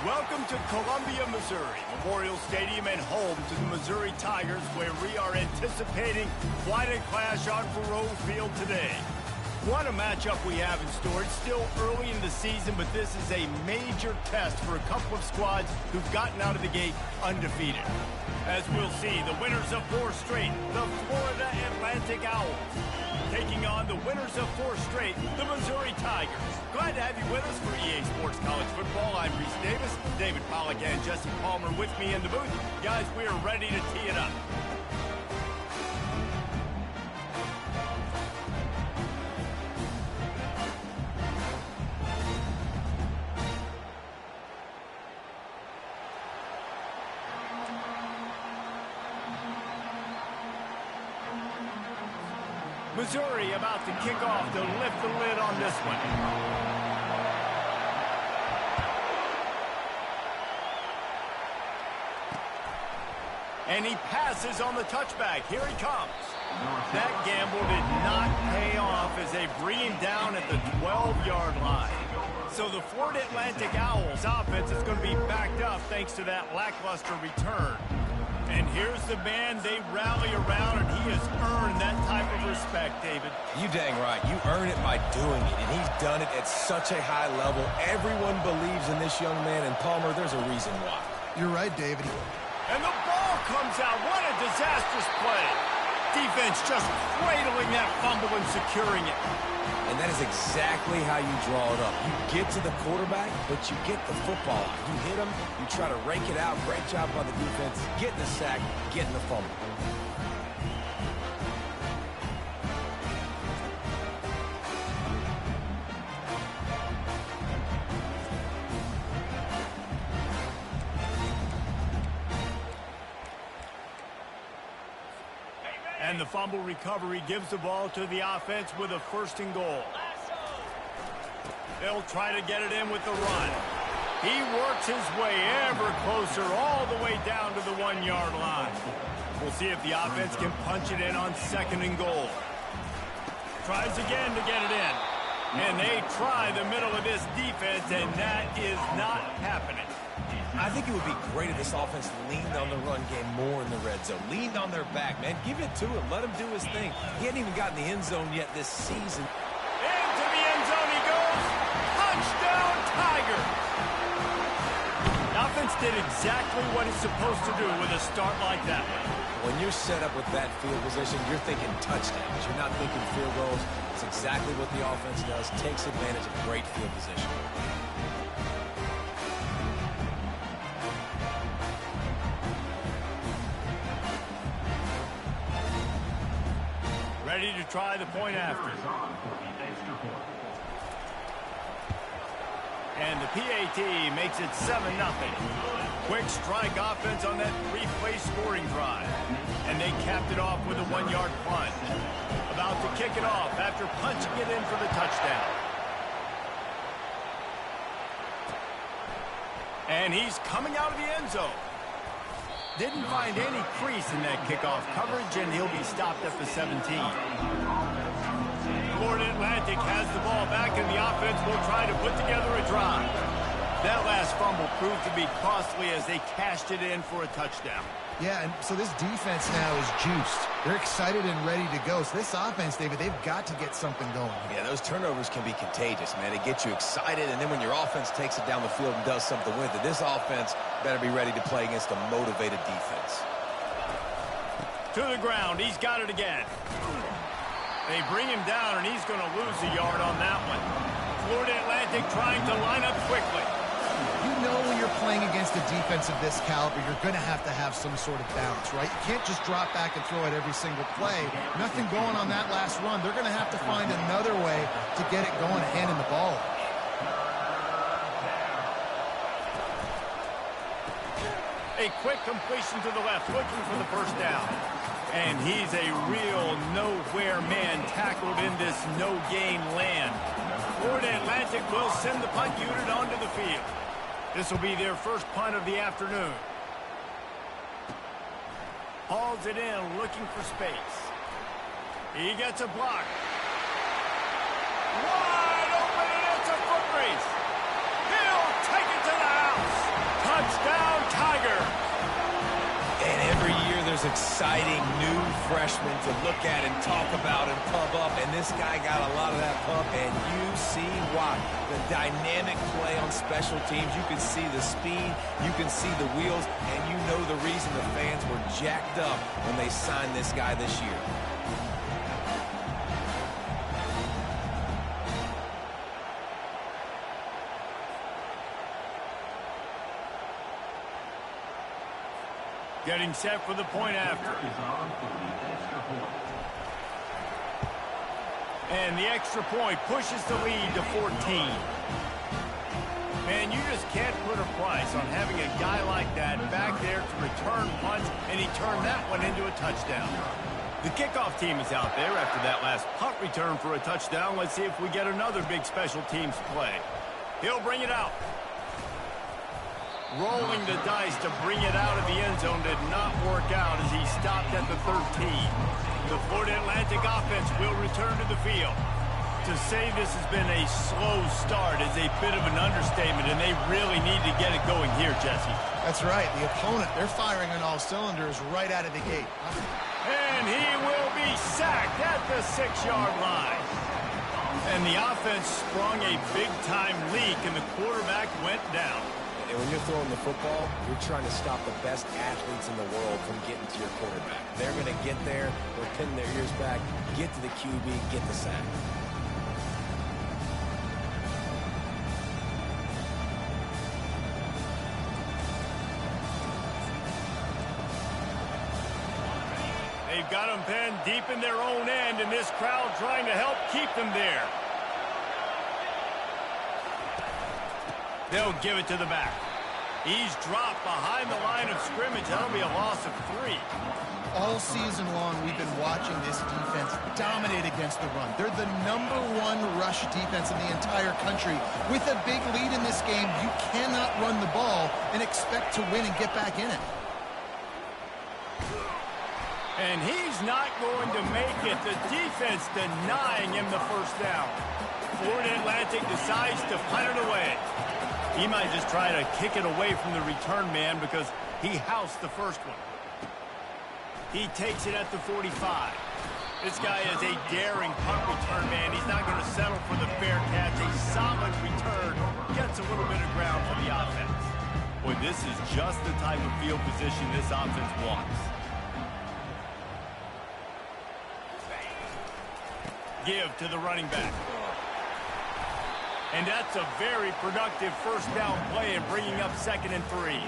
Welcome to Columbia, Missouri, Memorial Stadium and home to the Missouri Tigers, where we are anticipating quite a clash on Faroe Field today. What a matchup we have in store. It's still early in the season, but this is a major test for a couple of squads who've gotten out of the gate undefeated. As we'll see, the winners of 4 straight, the Florida Atlantic Owls, taking on the winners of 4 straight, the Missouri Tigers. Glad to have you with us for EA Sports College Football. I'm Reese Davis, David Pollack and Jesse Palmer with me in the booth. Guys, we are ready to tee it up. Missouri about to kick off to lift the lid on this one. And he passes on the touchback. Here he comes. That gamble did not pay off as they bring him down at the 12-yard line. So the Florida Atlantic Owls offense is going to be backed up thanks to that lackluster return. And here's the man they rally around, and he has earned that type of respect, David. You dang right. You earn it by doing it, and he's done it at such a high level. Everyone believes in this young man, and Palmer, there's a reason why. You're right, David. And the ball comes out. What a disastrous play. Defense just cradling that fumble and securing it. And that is exactly how you draw it up. You get to the quarterback, but you get the football out. You hit him, you try to rake it out. Great job by the defense, getting the sack, getting the fumble. And the fumble recovery gives the ball to the offense with a 1st and goal. They'll try to get it in with the run. He works his way ever closer all the way down to the 1-yard line. We'll see if the offense can punch it in on 2nd and goal. Tries again to get it in. And they try the middle of this defense, and that is not happening. I think it would be great if this offense leaned on the run game more in the red zone. Leaned on their back, man. Give it to him. Let him do his thing. He hadn't even gotten the end zone yet this season. Into the end zone he goes. Touchdown, Tiger. The offense did exactly what it's supposed to do with a start like that. When you're set up with that field position, you're thinking touchdowns. You're not thinking field goals. It's exactly what the offense does. Takes advantage of great field position. Ready to try the point after. And the PAT makes it 7-0. Quick strike offense on that 3-play scoring drive. And they capped it off with a 1-yard punt. About to kick it off after punching it in for the touchdown. And he's coming out of the end zone. Didn't find any crease in that kickoff coverage, and he'll be stopped at the 17. Florida Atlantic has the ball back, and the offense will try to put together a drive. That last fumble proved to be costly as they cashed it in for a touchdown. Yeah, and so this defense now is juiced. They're excited and ready to go. So this offense, David, they've got to get something going. Yeah, those turnovers can be contagious, man. They get you excited, and then when your offense takes it down the field and does something with it, this offense better be ready to play against a motivated defense. To the ground. He's got it again. They bring him down, and he's going to lose a yard on that one. Florida Atlantic trying to line up quickly. You know when you're playing against a defense of this caliber, you're going to have some sort of balance, right? You can't just drop back and throw it every single play. Nothing going on that last run. They're going to have to find another way to get it going, handing the ball off. A quick completion to the left, looking for the 1st down. And he's a real nowhere man tackled in this no-gain land. Florida Atlantic will send the punt unit onto the field. This will be their 1st punt of the afternoon. Hauls it in, looking for space. He gets a block. Wide open, and it's a foot race. He'll take it to the house. There's exciting new freshmen to look at and talk about and pump up, and this guy got a lot of that pump, and you see why. The dynamic play on special teams, you can see the speed, you can see the wheels, and you know the reason the fans were jacked up when they signed this guy this year. Getting set for the point after. And the extra point pushes the lead to 14. Man, you just can't put a price on having a guy like that back there to return punts, and he turned that one into a touchdown. The kickoff team is out there after that last punt return for a touchdown. Let's see if we get another big special teams play. He'll bring it out. Rolling the dice to bring it out of the end zone did not work out as he stopped at the 13. The Florida Atlantic offense will return to the field. To say this has been a slow start is a bit of an understatement, and they really need to get it going here, Jesse. That's right. The opponent, they're firing on all cylinders right out of the gate. And he will be sacked at the 6-yard line. And the offense sprung a big-time leak, and the quarterback went down. And when you're throwing the football, you're trying to stop the best athletes in the world from getting to your quarterback. They're going to get there, they're pinning their ears back, get to the QB, get the sack. They've got them pinned deep in their own end, and this crowd trying to help keep them there. They'll give it to the back. He's dropped behind the line of scrimmage. That'll be a loss of 3. All season long, we've been watching this defense dominate against the run. They're the #1 rush defense in the entire country. With a big lead in this game, you cannot run the ball and expect to win and get back in it. And he's not going to make it. The defense denying him the first down. Florida Atlantic decides to punt it away. He might just try to kick it away from the return man because he housed the first one. He takes it at the 45. This guy is a daring punt return man. He's not going to settle for the fair catch. A solid return. Gets a little bit of ground for the offense. Boy, this is just the type of field position this offense wants. Give to the running back. And that's a very productive first down play and bringing up 2nd and 3.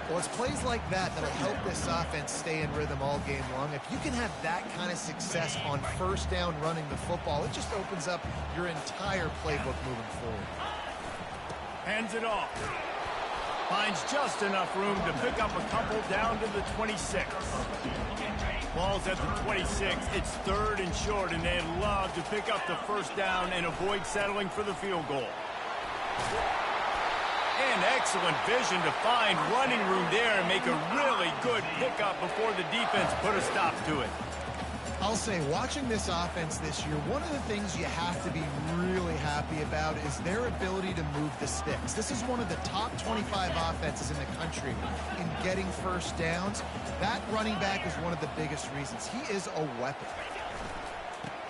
Well, it's plays like that that'll help this offense stay in rhythm all game long. If you can have that kind of success on first down running the football, it just opens up your entire playbook moving forward. Hands it off. Finds just enough room to pick up a couple down to the 26. Ball's at the 26. It's 3rd and short, and they'd love to pick up the first down and avoid settling for the field goal. And excellent vision to find running room there and make a really good pickup before the defense put a stop to it. I'll say, watching this offense this year, one of the things you have to be really happy about is their ability to move the sticks. This is one of the top 25 offenses in the country in getting first downs. That running back is one of the biggest reasons. He is a weapon.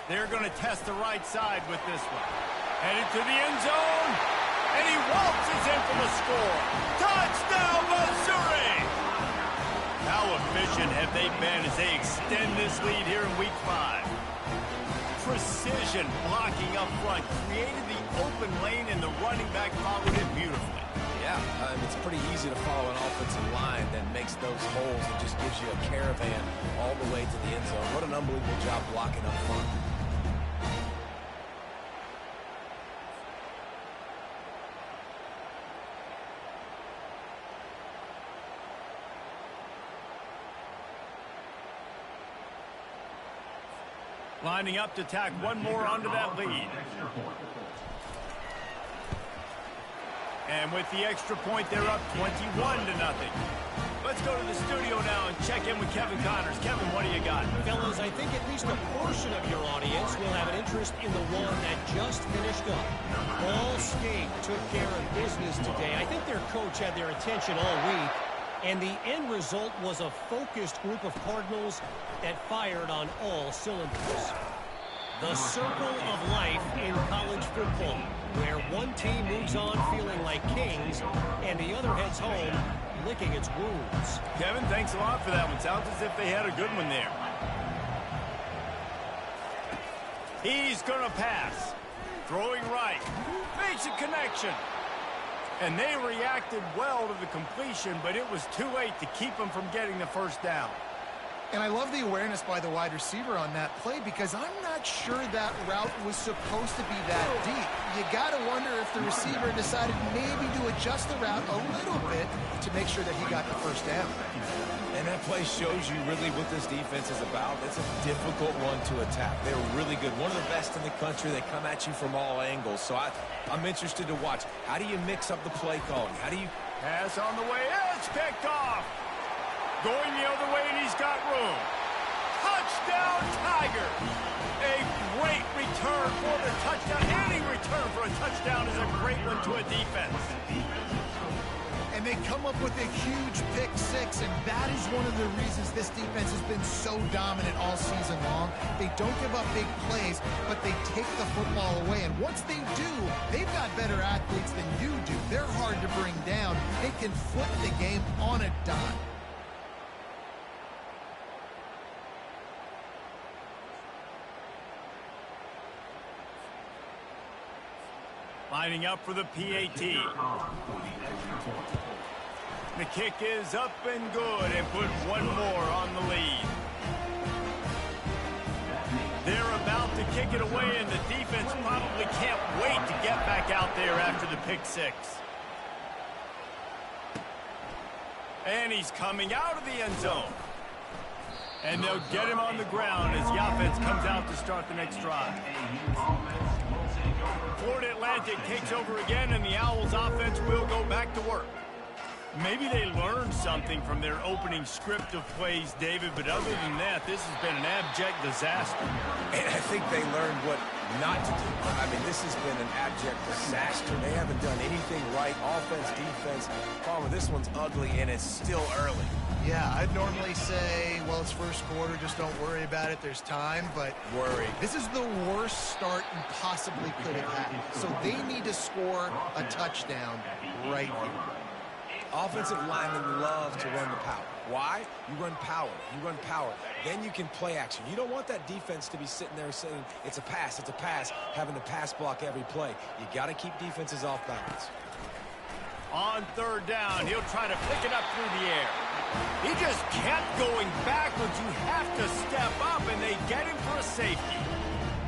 They're going to test the right side with this one. Headed to the end zone, and he waltzes in for the score. Touchdown, Missouri! How efficient have they been as they extend this lead here in Week 5? Precision blocking up front created the open lane, and the running back followed it beautifully. Yeah, it's pretty easy to follow an offensive line that makes those holes and just gives you a caravan all the way to the end zone. What an unbelievable job blocking up front. Lining up to tack one more onto that lead. And with the extra point, they're up 21-0. Let's go to the studio now and check in with Kevin Connors. Kevin, what do you got? Fellas, I think at least a portion of your audience will have an interest in the one that just finished up. Ball State took care of business today. I think their coach had their attention all week. And the end result was a focused group of Cardinals that fired on all cylinders. The circle of life in college football, where one team moves on feeling like kings and the other heads home licking its wounds. Kevin, thanks a lot for that one. Sounds as if they had a good one there. He's going to pass. Throwing right. Makes a connection. And they reacted well to the completion, but it was too late to keep them from getting the first down. And I love the awareness by the wide receiver on that play because I'm not sure that route was supposed to be that deep. You got to wonder if the receiver decided maybe to adjust the route a little bit to make sure that he got the first down. And that play shows you really what this defense is about. It's a difficult one to attack. They're really good. One of the best in the country. They come at you from all angles. So I'm interested to watch. How do you mix up the play calling? How do you... Pass on the way. It's picked off. Going the other way, and he's got room. Touchdown, Tigers! A great return for the touchdown. Any return for a touchdown is a great one to a defense. And they come up with a huge pick six, and that is one of the reasons this defense has been so dominant all season long. They don't give up big plays, but they take the football away. And once they do, they've got better athletes than you do. They're hard to bring down. They can flip the game on a dime. Lining up for the PAT. The kick is up and good and put one more on the lead. They're about to kick it away, and the defense probably can't wait to get back out there after the pick six. And he's coming out of the end zone. And they'll get him on the ground as the offense comes out to start the next drive. Florida Atlantic takes over again, and the Owls offense will go back to work. Maybe they learned something from their opening script of plays, David, but other than that, this has been an abject disaster. And I think they learned what not to do. I mean, this has been an abject disaster. They haven't done anything right, offense, defense. Palmer, this one's ugly, and it's still early. Yeah, I'd normally say, well, it's first quarter, just don't worry about it, there's time, but worry. This is the worst start you possibly could have had. So they need to score a touchdown right here. Offensive linemen love to run the power. Why? You run power. You run power. Then you can play action. You don't want that defense to be sitting there saying, it's a pass, having to pass block every play. You got to keep defenses off balance. On third down, he'll try to pick it up through the air. He just kept going backwards. You have to step up, and they get him for a safety.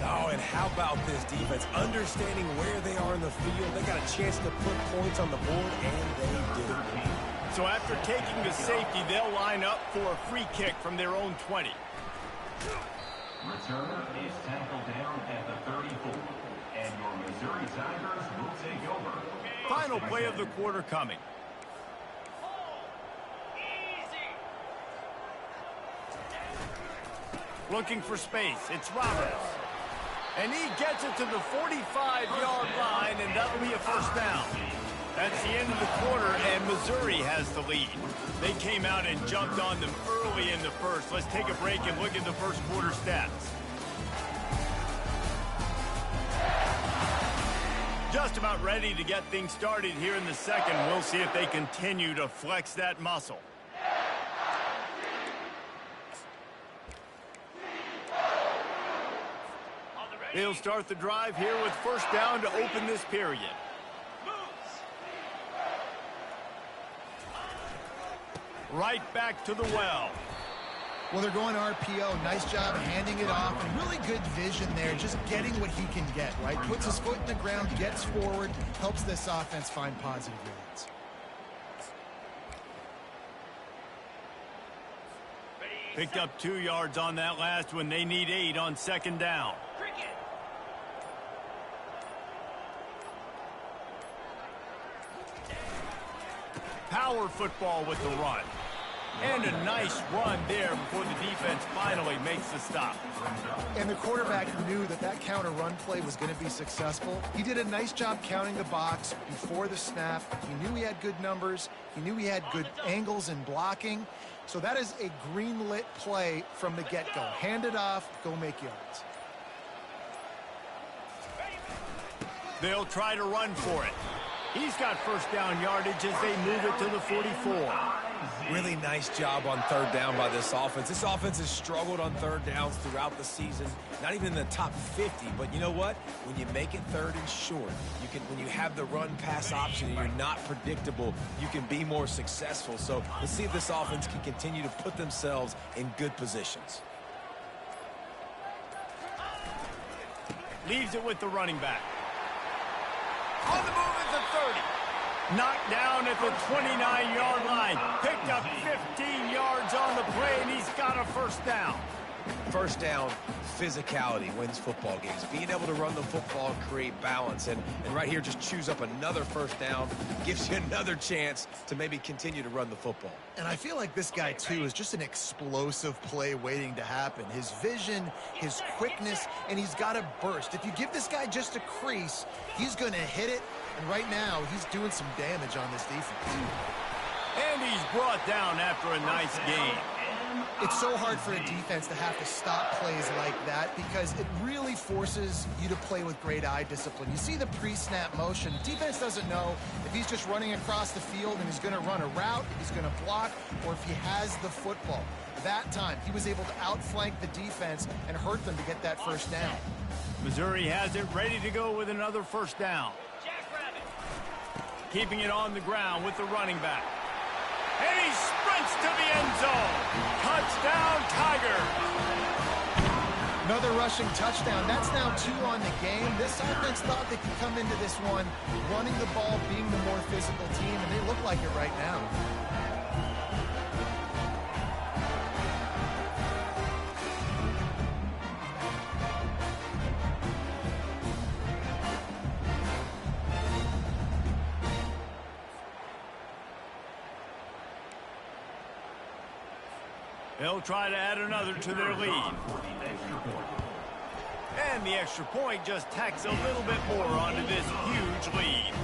Oh, and how about this defense? Understanding where they are in the field. They got a chance to put points on the board, and they do. So after taking the safety, they'll line up for a free kick from their own 20. Returner is tackled down at the 34, and your Missouri Tigers will take over. Final play of the quarter coming. Looking for space. It's Roberts. And he gets it to the 45-yard line, and that'll be a first down. That's the end of the quarter, and Missouri has the lead. They came out and jumped on them early in the first. Let's take a break and look at the first quarter stats. Just about ready to get things started here in the second. We'll see if they continue to flex that muscle. They'll start the drive here with first down to open this period. Right back to the well. Well, they're going RPO. Nice job handing it off, and really good vision there, just getting what he can get, right? Puts his foot in the ground, gets forward, helps this offense find positive yards. Picked up 2 yards on that last one. They need 8 on second down. Power football with the run. And a nice run there before the defense finally makes the stop. And the quarterback knew that that counter run play was going to be successful. He did a nice job counting the box before the snap. He knew he had good numbers. He knew he had good angles and blocking. So that is a green-lit play from the get-go. Hand it off, go make yards. They'll try to run for it. He's got first down yardage as they move it to the 44. Really nice job on third down by this offense. This offense has struggled on third downs throughout the season. Not even in the top 50, but you know what? When you make it third and short, when you have the run-pass option and you're not predictable, you can be more successful. So let's see if this offense can continue to put themselves in good positions. Leaves it with the running back. On the move at the 30. Knocked down at the 29-yard line. Picked up 15 yards on the play, and he's got a first down. First down, physicality wins football games. Being able to run the football and create balance. And right here, just choose up another first down. Gives you another chance to maybe continue to run the football. And I feel like this guy, too, is just an explosive play waiting to happen. His vision, his quickness, and he's got a burst. If you give this guy just a crease, he's going to hit it. And right now, he's doing some damage on this defense. And he's brought down after a nice gain. It's so hard for a defense to have to stop plays like that because it really forces you to play with great eye discipline. You see the pre-snap motion. Defense doesn't know if he's just running across the field and he's going to run a route, if he's going to block, or if he has the football. That time, he was able to outflank the defense and hurt them to get that first down. Missouri has it ready to go with another first down. Keeping it on the ground with the running back. And he sprints to the end zone. Touchdown, Tigers. Another rushing touchdown. That's now 2 on the game. This offense thought they could come into this one running the ball, being the more physical team, and they look like it right now. They'll try to add another to their lead. And the extra point just tacks a little bit more onto this huge lead.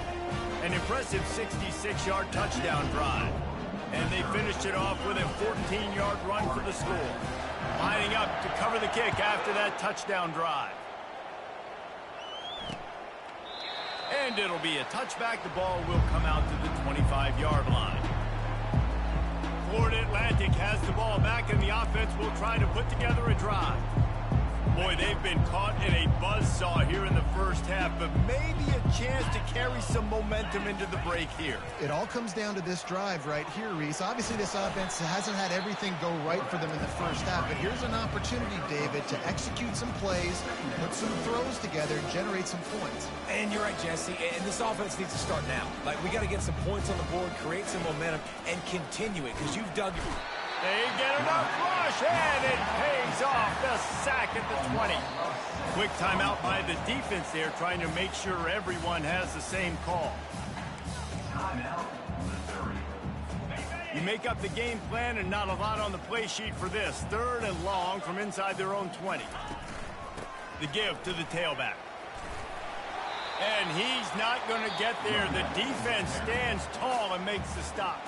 An impressive 66-yard touchdown drive. And they finished it off with a 14-yard run for the score. Lining up to cover the kick after that touchdown drive. And it'll be a touchback. The ball will come out to the 25-yard line. Florida Atlantic has the ball back, and the offense will try to put together a drive. Boy, they've been caught in a buzzsaw here in the first half, but maybe a chance to carry some momentum into the break here. It all comes down to this drive right here, Reese. Obviously, this offense hasn't had everything go right for them in the first half, but here's an opportunity, David, to execute some plays, put some throws together, and generate some points. And you're right, Jesse, and this offense needs to start now. Like, we got to get some points on the board, create some momentum, and continue it, because you've dug it. They get enough rush, and it pays off. The sack at the 20. Quick timeout by the defense there, trying to make sure everyone has the same call. You make up the game plan, and not a lot on the play sheet for this. 3rd and long from inside their own 20. The give to the tailback. And he's not going to get there. The defense stands tall and makes the stop.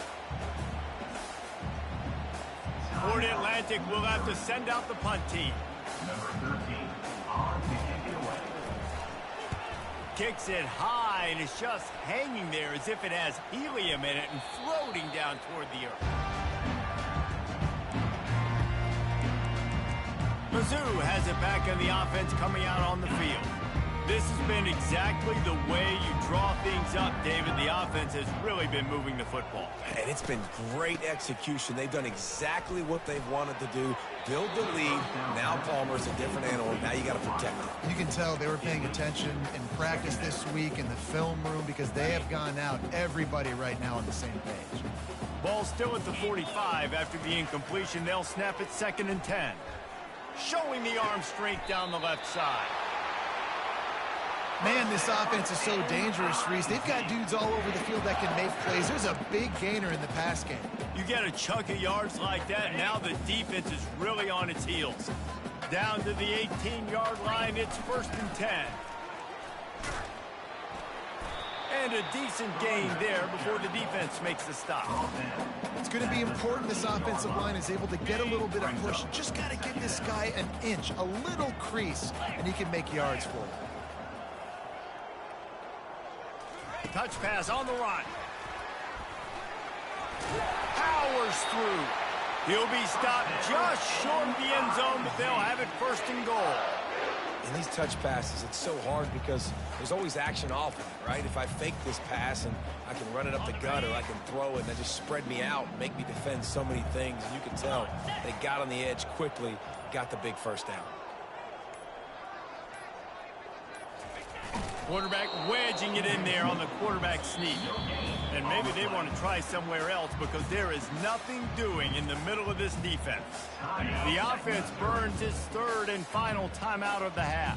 Florida Atlantic will have to send out the punt team. Number 13, on to kick it away. Kicks it high, and it's just hanging there as if it has helium in it and floating down toward the earth. Mizzou has it back in the offense coming out on the field. This has been exactly the way you draw things up, David. The offense has really been moving the football. And it's been great execution. They've done exactly what they've wanted to do. Build the lead. Now Palmer's a different animal. Now you got to protect it. You can tell they were paying attention in practice this week in the film room because they have gone out, everybody right now on the same page. Ball still at the 45 after the incompletion. They'll snap it 2nd and 10. Showing the arm strength down the left side. Man, this offense is so dangerous, Reese. They've got dudes all over the field that can make plays. There's a big gainer in the pass game. You get a chunk of yards like that, and now the defense is really on its heels. Down to the 18-yard line, it's 1st and 10. And a decent gain there before the defense makes the stop. It's going to be important this offensive line is able to get a little bit of push. Just got to give this guy an inch, a little crease, and he can make yards for it. Touch pass on the run. Powers through. He'll be stopped just short of the end zone, but they'll have it 1st and goal. In these touch passes, it's so hard because there's always action off of it, right? If I fake this pass and I can run it up the gut, or I can throw it and then just spread me out and make me defend so many things. And you can tell they got on the edge quickly, got the big 1st down. Quarterback wedging it in there on the quarterback sneak. And maybe they want to try somewhere else because there is nothing doing in the middle of this defense. The offense burns its 3rd and final timeout of the half.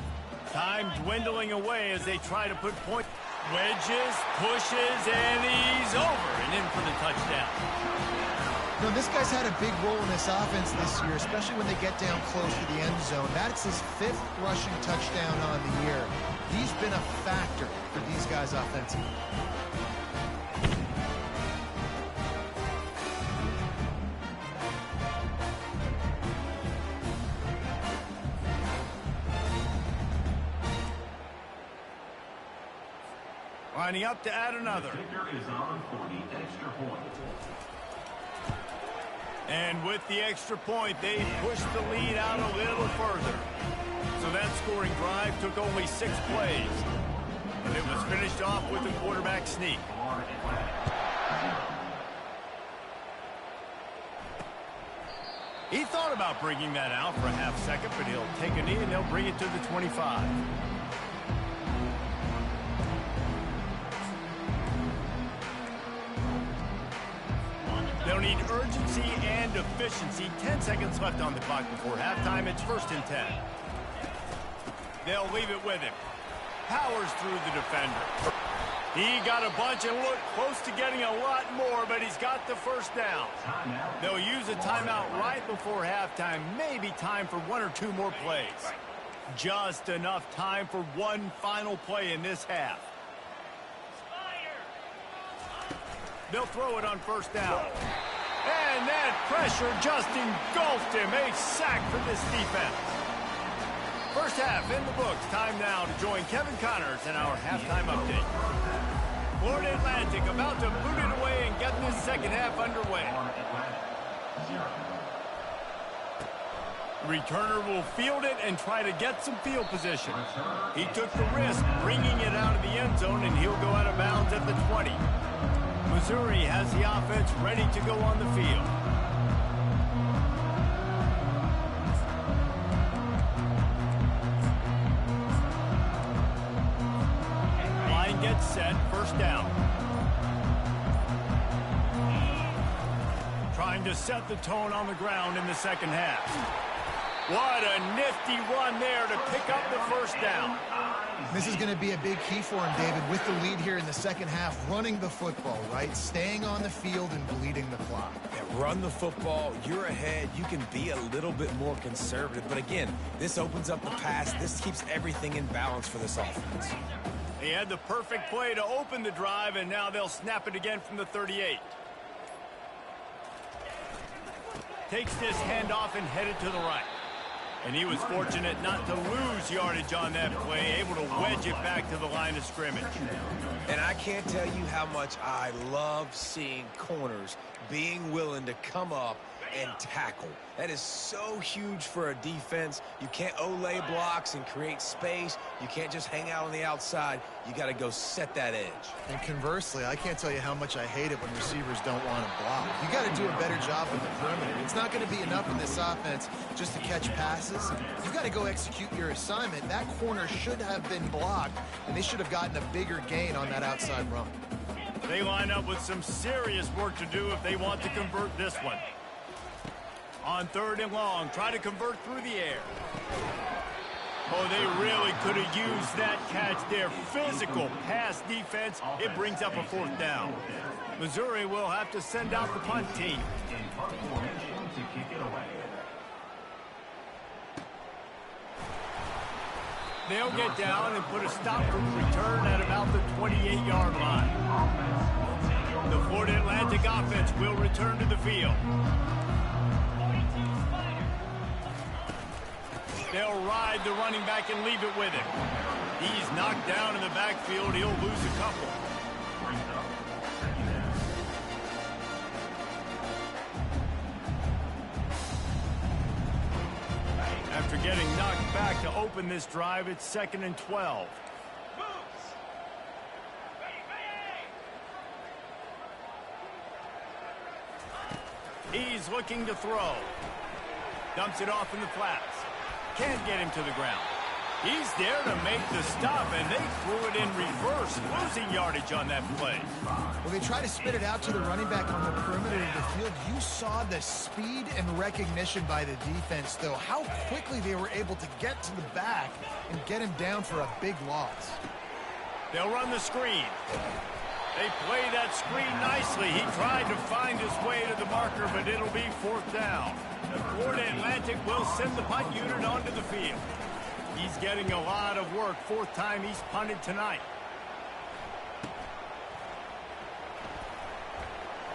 Time dwindling away as they try to put point. Wedges, pushes, and he's over and in for the touchdown. You know, this guy's had a big role in this offense this year, especially when they get down close to the end zone. That's his 5th rushing touchdown on the year. He's been a factor for these guys offensively. Lining up to add another. Kicker is on for the extra point. And with the extra point, they pushed the lead out a little further. So that scoring drive took only 6 plays. And it was finished off with a quarterback sneak. He thought about bringing that out for a half second, but he'll take a knee and they'll bring it to the 25. They'll need urgency and efficiency. 10 seconds left on the clock before halftime. It's 1st and 10. They'll leave it with him. Powers through the defender. He got a bunch and looked close to getting a lot more, but he's got the 1st down. They'll use a timeout right before halftime. Maybe time for 1 or 2 more plays. Just enough time for one final play in this half. They'll throw it on 1st down. And that pressure just engulfed him. A sack for this defense. 1st half in the books. Time now to join Kevin Connors in our halftime update. Florida Atlantic about to boot it away and get this 2nd half underway. Returner will field it and try to get some field position. He took the risk bringing it out of the end zone, and he'll go out of bounds at the 20. Missouri has the offense ready to go on the field. Line gets set, 1st down. Trying to set the tone on the ground in the 2nd half. What a nifty run there to pick up the 1st down. This is going to be a big key for him, David, with the lead here in the 2nd half, running the football, right? Staying on the field and bleeding the clock. Yeah, run the football. You're ahead. You can be a little bit more conservative. But again, this opens up the pass. This keeps everything in balance for this offense. He had the perfect play to open the drive, and now they'll snap it again from the 38. Takes this handoff and headed to the right. And he was fortunate not to lose yardage on that play, able to wedge it back to the line of scrimmage. And I can't tell you how much I love seeing corners being willing to come up and tackle. That is so huge for a defense. You can't olay blocks and create space. You can't just hang out on the outside. You got to go set that edge. And conversely, I can't tell you how much I hate it when receivers don't want to block. You got to do a better job on the perimeter. It's not going to be enough in this offense just to catch passes. You got to go execute your assignment. That corner should have been blocked, and they should have gotten a bigger gain on that outside run. They line up with some serious work to do if they want to convert this one. On 3rd and long, try to convert through the air. Oh, they really could have used that catch there. Physical pass defense. It brings up a 4th down. Missouri will have to send out the punt team. In punt formation to kick it away. They'll get down and put a stop for return at about the 28-yard line. The Florida Atlantic offense will return to the field. They'll ride the running back and leave it with him. He's knocked down in the backfield. He'll lose a couple. After getting knocked back to open this drive, it's 2nd and 12. He's looking to throw. Dumps it off in the flats. Can't get him to the ground. He's there to make the stop, and they threw it in reverse, losing yardage on that play. Well, they try to spit it out to the running back on the perimeter of the field. You saw the speed and recognition by the defense, though, how quickly they were able to get to the back and get him down for a big loss. They'll run the screen. They play that screen nicely. He tried to find his way to the marker, but it'll be 4th down. The Florida Atlantic will send the punt unit onto the field. He's getting a lot of work. 4th time he's punted tonight.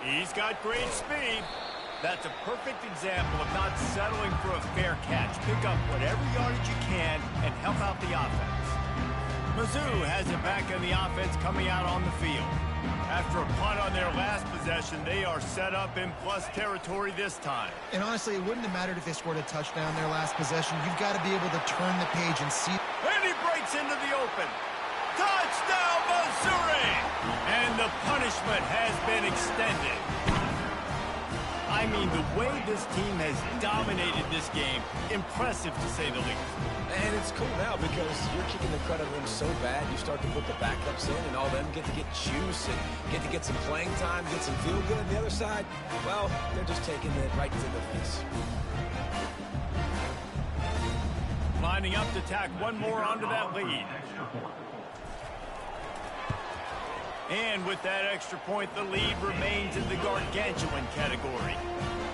He's got great speed. That's a perfect example of not settling for a fair catch. Pick up whatever yardage you can and help out the offense. Mizzou has it back in the offense coming out on the field. After a punt on their last possession, they are set up in plus territory this time. And honestly, it wouldn't have mattered if they scored a touchdown their last possession. You've got to be able to turn the page and see. And he breaks into the open. Touchdown, Missouri! And the punishment has been extended. I mean, the way this team has dominated this game, impressive to say the least. And it's cool now because you're kicking the crud out of them so bad, you start to put the backups in, and all of them get to get juice and get to get some playing time, get some feel good. On the other side, well, they're just taking it right to the face. Lining up to tack one more onto that lead. And with that extra point, the lead remains in the gargantuan category.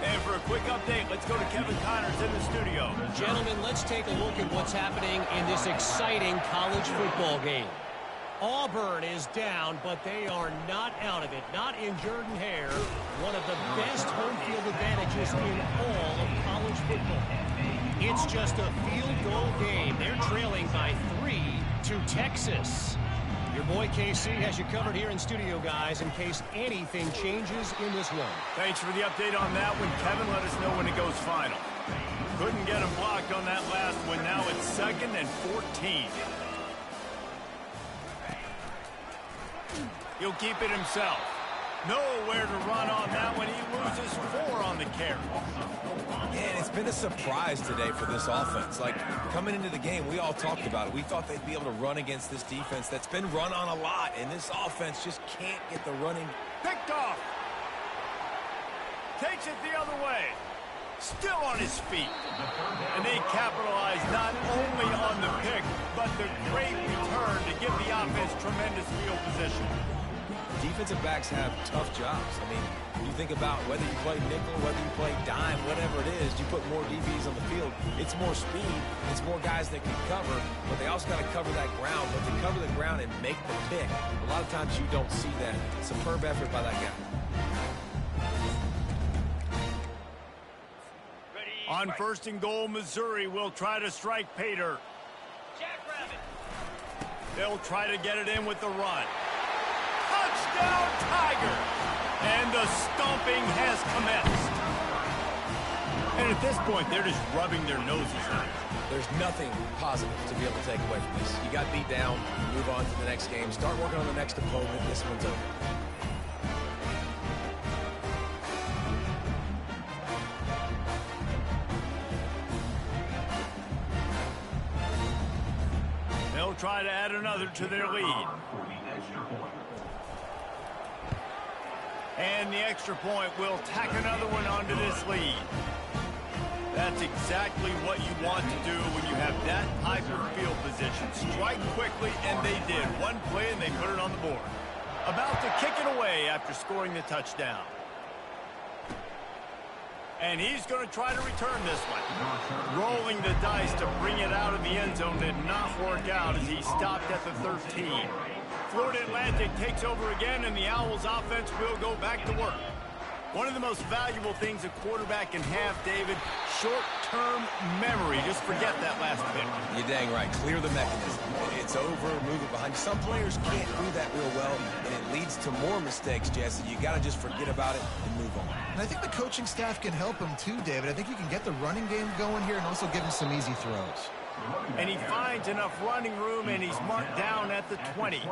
And for a quick update, let's go to Kevin Connors in the studio. Gentlemen, let's take a look at what's happening in this exciting college football game. Auburn is down, but they are not out of it. Not in Jordan-Hare, one of the best home field advantages in all of college football. It's just a field goal game. They're trailing by 3 to Texas. Your boy KC has you covered here in studio, guys, in case anything changes in this one. Thanks for the update on that one, Kevin. Let us know when it goes final. Couldn't get him blocked on that last one. Now it's 2nd and 14. He'll keep it himself. Nowhere to run on that one. He loses 4 on the carry. And it's been a surprise today for this offense. Like, coming into the game, we all talked about it. We thought they'd be able to run against this defense that's been run on a lot, and this offense just can't get the running. Picked off. Takes it the other way. Still on his feet. And they capitalize not only on the pick, but the great return to give the offense tremendous field position. Defensive backs have tough jobs. I mean, you think about whether you play nickel, whether you play dime, whatever it is, you put more DBs on the field. It's more speed. It's more guys that can cover, but they also got to cover that ground. But to cover the ground and make the pick, a lot of times you don't see that. Superb effort by that guy. On 1st and goal, Missouri will try to strike Pater. They'll try to get it in with the run. Touchdown, Tiger! And the stomping has commenced. And at this point, they're just rubbing their noses in it. There's nothing positive to be able to take away from this. You got beat down, move on to the next game, start working on the next opponent. This one's over. They'll try to add another to their lead. And the extra point will tack another one onto this lead. That's exactly what you want to do when you have that type of field position. Strike quickly, and they did. One play, and they put it on the board. About to kick it away after scoring the touchdown. And he's going to try to return this one. Rolling the dice to bring it out of the end zone did not work out as he stopped at the 13. Florida Atlantic takes over again, and the Owls offense will go back to work. One of the most valuable things a quarterback can have, David, short-term memory. Just forget that last pick. You're dang right. Clear the mechanism. It's over, move it behind you. Some players can't do that real well, and it leads to more mistakes, Jesse. You got to just forget about it and move on. And I think the coaching staff can help him too, David. I think you can get the running game going here and also give him some easy throws. And he finds enough running room, and he's marked down at the 20.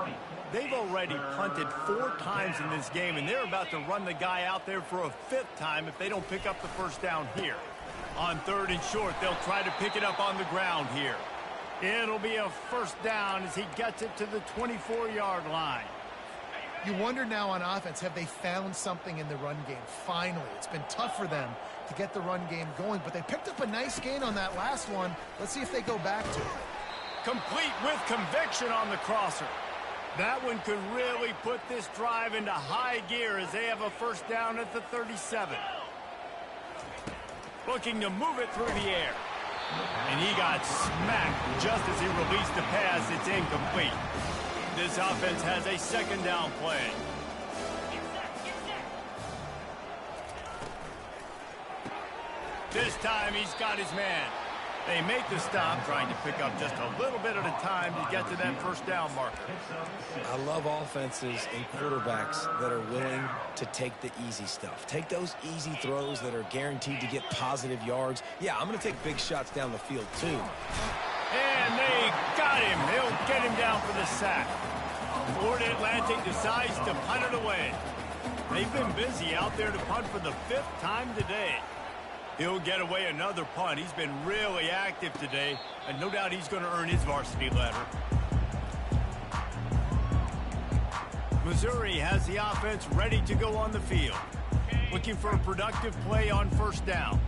They've already punted 4 times in this game, and they're about to run the guy out there for a 5th time if they don't pick up the first down here. On 3rd and short, they'll try to pick it up on the ground here. It'll be a first down as he gets it to the 24-yard line. You wonder now on offense, have they found something in the run game? Finally, it's been tough for them to get the run game going, but they picked up a nice gain on that last one. Let's see if they go back to it. Complete with conviction on the crosser. That one could really put this drive into high gear as they have a first down at the 37. Looking to move it through the air. And he got smacked just as he released the pass. It's incomplete. This offense has a second down play. This time he's got his man. They make the stop, trying to pick up just a little bit at a time to get to that first down marker. I love offenses and quarterbacks that are willing to take the easy stuff. Take those easy throws that are guaranteed to get positive yards. Yeah, I'm going to take big shots down the field, too. And they got him. They'll get him down for the sack. Florida Atlantic decides to punt it away. They've been busy out there to punt for the 5th time today. He'll get away another punt. He's been really active today, and no doubt he's going to earn his varsity letter. Missouri has the offense ready to go on the field. Looking for a productive play on first down.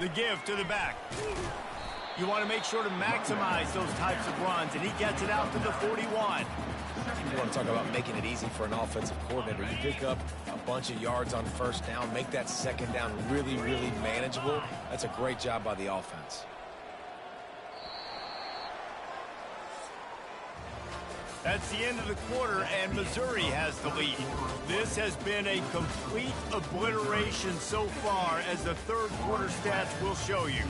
The give to the back. You want to make sure to maximize those types of runs, and he gets it out to the 41. You want to talk about making it easy for an offensive coordinator. You pick up a bunch of yards on first down, make that second down really, really manageable. That's a great job by the offense. That's the end of the quarter, and Missouri has the lead. This has been a complete obliteration so far, as the third quarter stats will show you.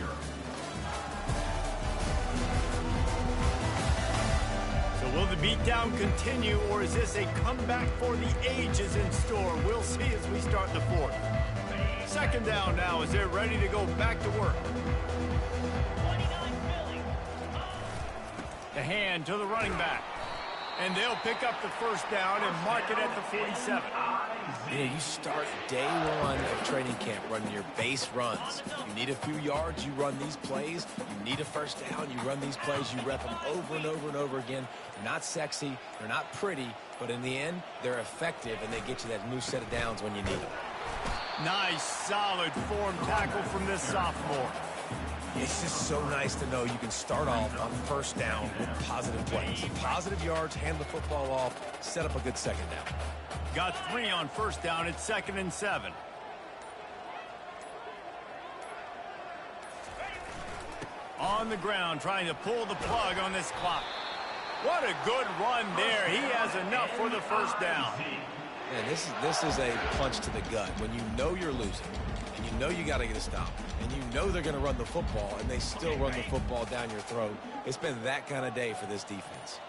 Will the beatdown continue, or is this a comeback for the ages in store? We'll see as we start the 4th. Second down now as they're ready to go back to work. The hand to the running back. And they'll pick up the first down and mark it at the 47. You know, you start day 1 of training camp running your base runs. You need a few yards, you run these plays. You need a first down, you run these plays. You rep them over and over and over again. They're not sexy, they're not pretty, but in the end, they're effective, and they get you that new set of downs when you need them. Nice, solid form tackle from this sophomore. It's just so nice to know you can start off on first down with positive plays. Positive yards, hand the football off, set up a good second down. Got 3 on first down. It's 2nd and 7. On the ground, trying to pull the plug on this clock. What a good run there. He has enough for the first down. Man, this is a punch to the gut. When you know you're losing, and you know you got to get a stop, and you know they're going to run the football, and they still run the football down your throat. It's been that kind of day for this defense.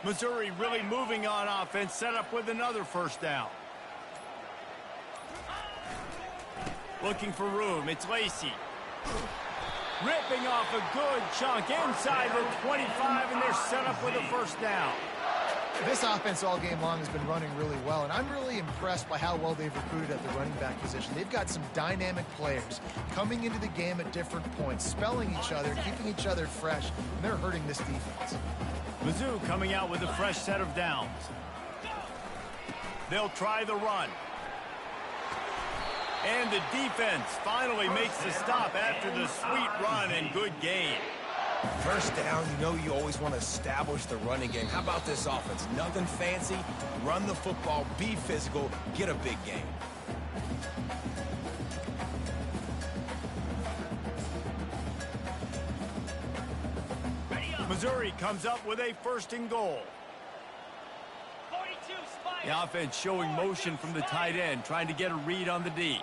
Missouri really moving on offense, set up with another first down. Looking for room. It's Lacey. Ripping off a good chunk inside the 25, and they're set up with a first down. This offense all game long has been running really well, and I'm really impressed by how well they've recruited at the running back position. They've got some dynamic players coming into the game at different points, spelling each other, keeping each other fresh, and they're hurting this defense. Mizzou coming out with a fresh set of downs. They'll try the run. And the defense finally makes the stop after the sweet run and good gain. First down, you know you always want to establish the running game. How about this offense? Nothing fancy. Run the football, be physical, get a big gain. Missouri comes up with a 1st and goal. The offense showing motion from the tight end, trying to get a read on the D.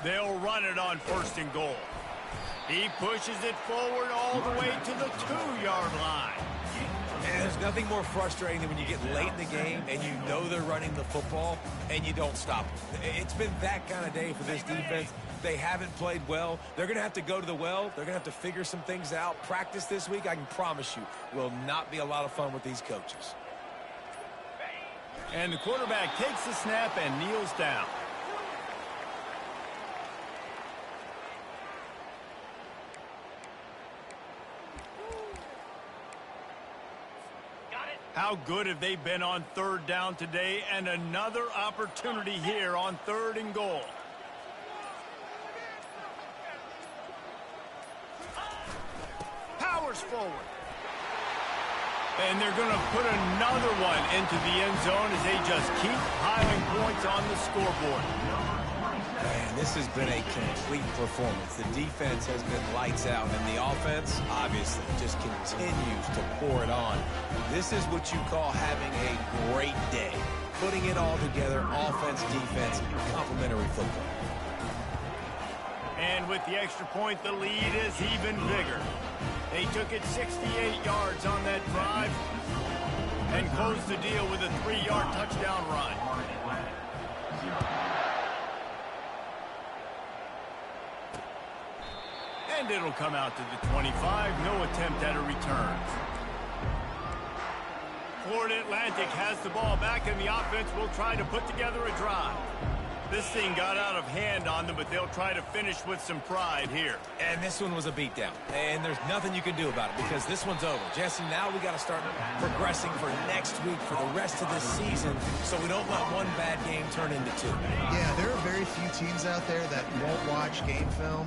They'll run it on 1st and goal. He pushes it forward all the way to the 2-yard line. And there's nothing more frustrating than when you get late in the game and you know they're running the football and you don't stop them. It's been that kind of day for this defense. They haven't played well. They're going to have to go to the well. They're going to have to figure some things out. Practice this week, I can promise you, will not be a lot of fun with these coaches. And the quarterback takes the snap and kneels down. How good have they been on 3rd down today? And another opportunity here on 3rd and goal. Powers forward. And they're going to put another one into the end zone as they just keep piling points on the scoreboard. Man, this has been a complete performance. The defense has been lights out, and the offense, obviously, just continues to pour it on. This is what you call having a great day. Putting it all together, offense, defense, complementary football. And with the extra point, the lead is even bigger. They took it 68 yards on that drive and closed the deal with a 3-yard touchdown run. And it'll come out to the 25. No attempt at a return. Florida Atlantic has the ball back, and the offense will try to put together a drive. This thing got out of hand on them, but they'll try to finish with some pride here. And this one was a beatdown. And there's nothing you can do about it because this one's over. Jesse, now we got to start progressing for next week, for the rest of this season, so we don't let one bad game turn into 2. Yeah, there are very few teams out there that won't watch game film,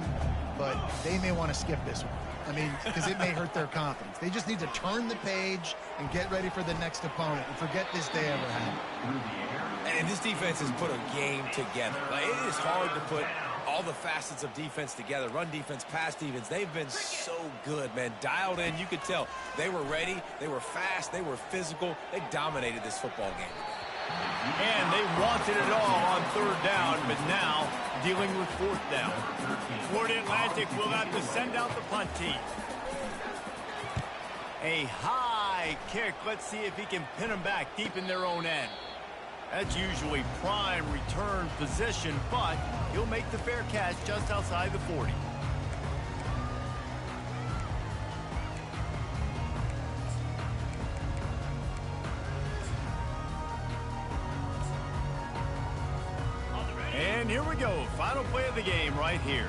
but they may want to skip this one. I mean, because it may hurt their confidence. They just need to turn the page and get ready for the next opponent and forget this day ever happened. And this defense has put a game together. Like, it is hard to put all the facets of defense together. Run defense, pass defense. They've been so good, man. Dialed in. You could tell they were ready. They were fast. They were physical. They dominated this football game. And they wanted it all on 3rd down, but now dealing with 4th down. Florida Atlantic will have to send out the punt team. A high kick. Let's see if he can pin them back deep in their own end. That's usually prime return position, but he'll make the fair catch just outside the 40. And here we go. Final play of the game right here.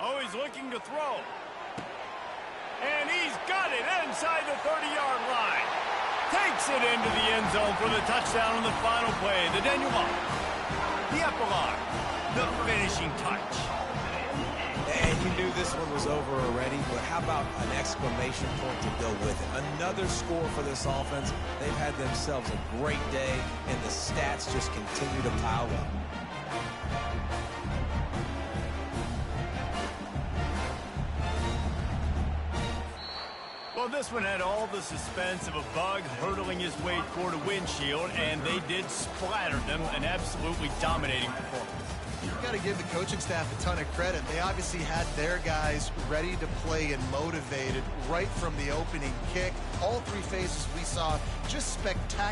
Oh, he's looking to throw. And he's got it inside the 30-yard line. Takes it into the end zone for the touchdown on the final play. The denouement, the epilogue, the finishing touch. And you knew this one was over already, but how about an exclamation point to go with it? Another score for this offense. They've had themselves a great day, and the stats just continue to pile up. Well, this one had all the suspense of a bug hurtling his way toward a windshield, and they did splatter them, an absolutely dominating performance. You've got to give the coaching staff a ton of credit. They obviously had their guys ready to play and motivated right from the opening kick. All 3 phases we saw just spectacular.